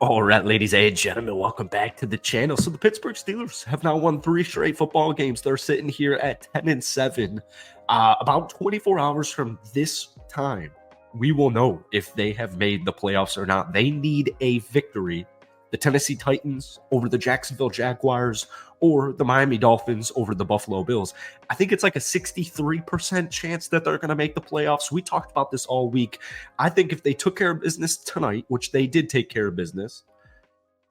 All right, ladies and gentlemen, welcome back to the channel. So the Pittsburgh Steelers have now won 3 straight football games. They're sitting here at 10-7. About 24 hours from this time, we will know if they have made the playoffs or not. They need a victory. The Tennessee Titans over the Jacksonville Jaguars or the Miami Dolphins over the Buffalo Bills. I think it's like a 63% chance that they're going to make the playoffs. We talked about this all week. I think if they took care of business tonight, which they did take care of business,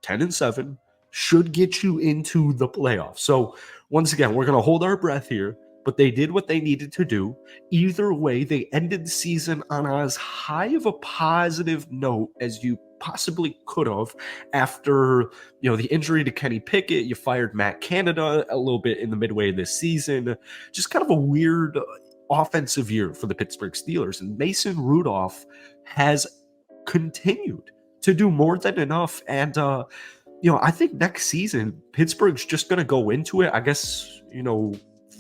10-7 should get you into the playoffs. So once again, we're going to hold our breath here, but they did what they needed to do. Either way, they ended the season on as high of a positive note as you possibly could have after, the injury to Kenny Pickett. You fired Matt Canada a little bit in the midway of this season. Just kind of a weird offensive year for the Pittsburgh Steelers. And Mason Rudolph has continued to do more than enough. And, I think next season, Pittsburgh's just going to go into it. I guess,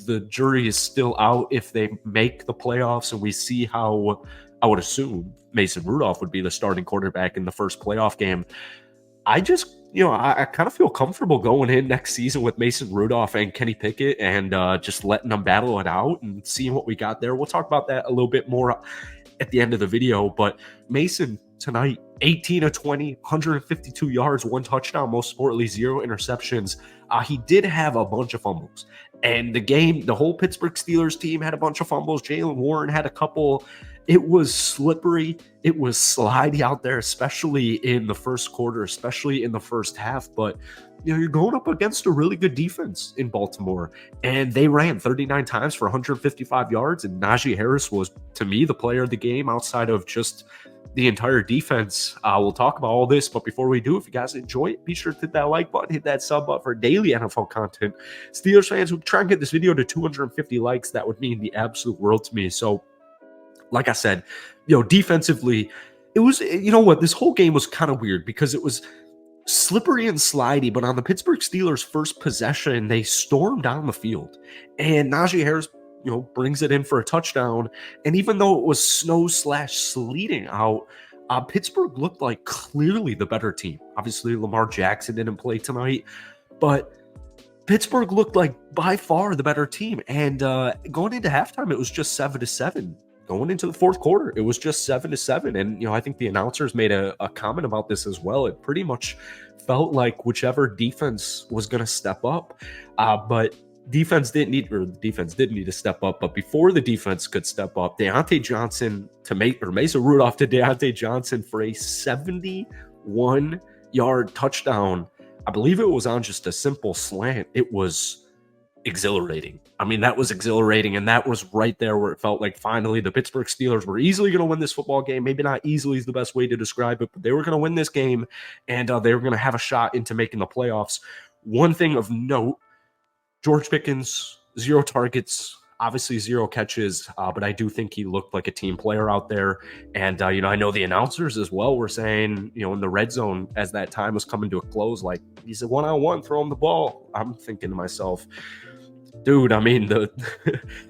the jury is still out if they make the playoffs, and we see how I would assume Mason Rudolph would be the starting quarterback in the first playoff game. I just, I kind of feel comfortable going in next season with Mason Rudolph and Kenny Pickett and just letting them battle it out and seeing what we got there. We'll talk about that a little bit more at the end of the video, but Mason tonight, 18 of 20, 152 yards, 1 touchdown, most importantly, 0 interceptions. He did have a bunch of fumbles. And the whole Pittsburgh Steelers team had a bunch of fumbles. Jaylen Warren had a couple. It was slippery. It was slidey out there, especially in the first quarter, especially in the first half. But, you're going up against a really good defense in Baltimore. And they ran 39 times for 155 yards. And Najee Harris was, to me, the player of the game outside of just the entire defense. We'll talk about all this, but before we do, if you guys enjoy it, be sure to hit that like button, hit that sub button for daily NFL content. Steelers fans, we'll try and get this video to 250 likes. That would mean the absolute world to me. So, like I said, defensively, it was, this whole game was kind of weird because it was slippery and slidey, but on the Pittsburgh Steelers' first possession, they stormed down the field, and Najee Harris brings it in for a touchdown. And even though it was snow/sleeting out, Pittsburgh looked like clearly the better team. Obviously, Lamar Jackson didn't play tonight, but Pittsburgh looked like by far the better team. And going into halftime, it was just 7-7. Going into the fourth quarter, it was just 7-7. And, I think the announcers made a comment about this as well. It pretty much felt like whichever defense was going to step up, but the defense didn't need to step up. But before the defense could step up, Mason Rudolph to Deontay Johnson for a 71-yard touchdown. I believe it was on just a simple slant. It was exhilarating. I mean, that was exhilarating, and that was right there where it felt like finally the Pittsburgh Steelers were easily going to win this football game. Maybe not easily is the best way to describe it, but they were going to win this game, and they were going to have a shot into making the playoffs. One thing of note, George Pickens, 0 targets, obviously 0 catches, but I do think he looked like a team player out there. And, I know the announcers as well were saying, in the red zone as that time was coming to a close, like, he's a one-on-one, throw him the ball. I'm thinking to myself, dude, I mean,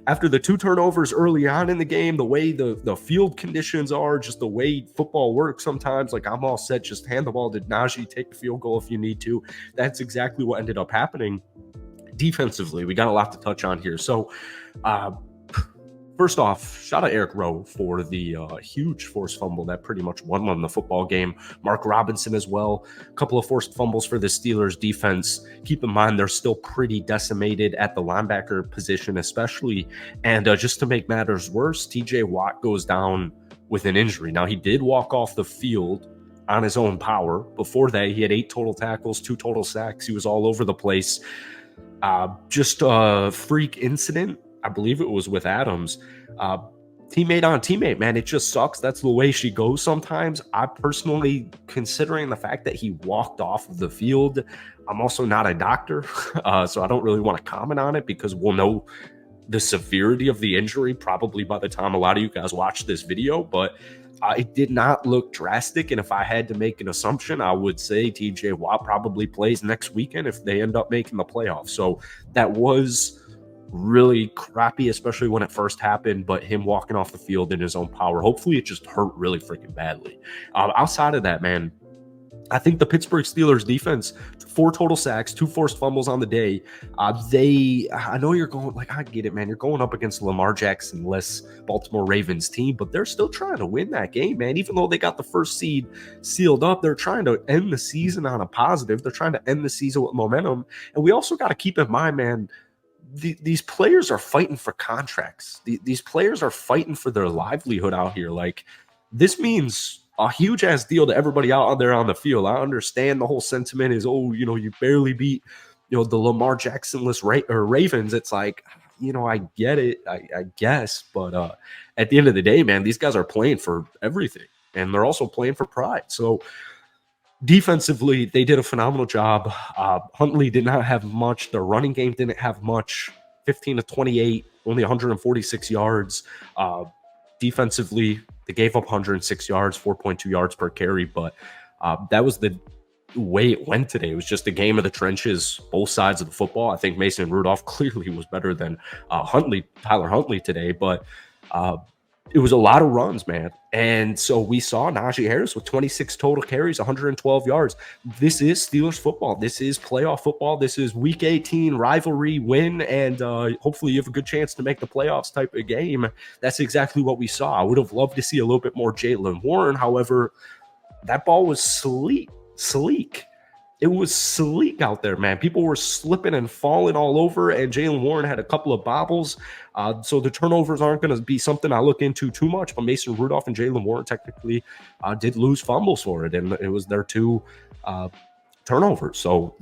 after the 2 turnovers early on in the game, the way the field conditions are, just the way football works sometimes, like, I'm all set, just hand the ball to Najee, take the field goal if you need to. That's exactly what ended up happening. Defensively, we got a lot to touch on here. So, first off, shout out Eric Rowe for the huge forced fumble that pretty much won the football game. Mark Robinson as well. A couple of forced fumbles for the Steelers defense. Keep in mind, they're still pretty decimated at the linebacker position, especially. And just to make matters worse, TJ Watt goes down with an injury. Now, he did walk off the field on his own power. Before that, he had 8 total tackles, 2 total sacks. He was all over the place. Just a freak incident. I believe it was with Adams. Teammate on teammate, man. It just sucks. That's the way she goes sometimes. I personally, considering the fact that he walked off of the field, I'm also not a doctor, so I don't really want to comment on it because we'll know the severity of the injury probably by the time a lot of you guys watch this video, but it did not look drastic. And if I had to make an assumption, I would say TJ Watt probably plays next weekend if they end up making the playoffs. So that was really crappy, especially when it first happened, but him walking off the field in his own power, hopefully it just hurt really freaking badly. Outside of that, man, I think the Pittsburgh Steelers defense, 4 total sacks, 2 forced fumbles on the day. I know you're going, like, I get it, man. You're going up against Lamar Jackson-less Baltimore Ravens team, but they're still trying to win that game, man. Even though they got the first seed sealed up, they're trying to end the season on a positive. They're trying to end the season with momentum. And we also got to keep in mind, man, these players are fighting for contracts. These players are fighting for their livelihood out here. Like, this means a huge ass deal to everybody out there on the field. I understand the whole sentiment is, oh, you barely beat, the Lamar Jackson-less Ravens. It's like, I get it, I guess, but at the end of the day, man, these guys are playing for everything, and they're also playing for pride. So defensively, they did a phenomenal job. Huntley did not have much. Their running game didn't have much. 15 to 28, only 146 yards. Defensively, they gave up 106 yards, 4.2 yards per carry, but that was the way it went today. It was just a game of the trenches, both sides of the football. I think Mason Rudolph clearly was better than Tyler Huntley today, but it was a lot of runs, man. And so we saw Najee Harris with 26 total carries, 112 yards. This is Steelers football. This is playoff football. This is Week 18 rivalry win, and hopefully you have a good chance to make the playoffs type of game. That's exactly what we saw. I would have loved to see a little bit more Jaylen Warren. However, that ball was sleek. It was sleek out there, man. People were slipping and falling all over, and Jaylen Warren had a couple of bobbles. So the turnovers aren't going to be something I look into too much, but Mason Rudolph and Jaylen Warren technically did lose fumbles for it, and it was their 2 turnovers. So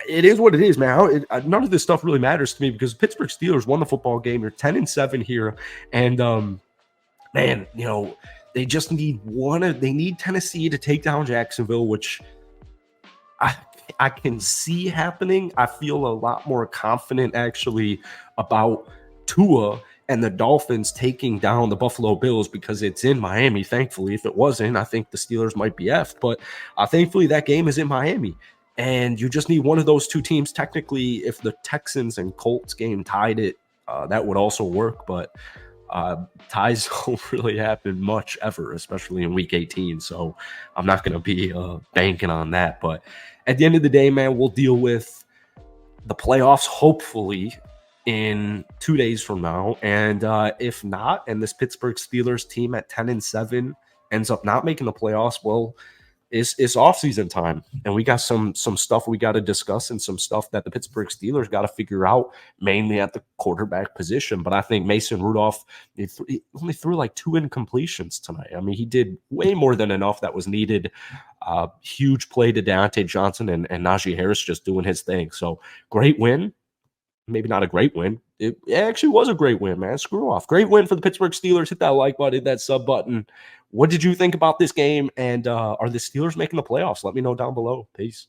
it is what it is, man. None of this stuff really matters to me because Pittsburgh Steelers won the football game. You're 10-7 here, and man, they just need they need Tennessee to take down Jacksonville, which I can see happening. I feel a lot more confident actually about Tua and the Dolphins taking down the Buffalo Bills because it's in Miami. Thankfully, if it wasn't, I think the Steelers might be effed. But thankfully, that game is in Miami. And you just need one of those 2 teams. Technically, if the Texans and Colts game tied it, that would also work. But ties don't really happen much ever, especially in Week 18. So I'm not going to be banking on that. But at the end of the day, man, we'll deal with the playoffs hopefully in 2 days from now. And if not, and this Pittsburgh Steelers team at 10-7 ends up not making the playoffs, well, it's off-season time, and we got some stuff we got to discuss and some stuff that the Pittsburgh Steelers got to figure out, mainly at the quarterback position. But I think Mason Rudolph he only threw like 2 incompletions tonight. I mean, he did way more than enough that was needed. Huge play to Deontay Johnson and Najee Harris just doing his thing. So great win. Maybe not a great win. It actually was a great win, man. Screw off. Great win for the Pittsburgh Steelers. Hit that like button, hit that sub button. What did you think about this game? And are the Steelers making the playoffs? Let me know down below. Peace.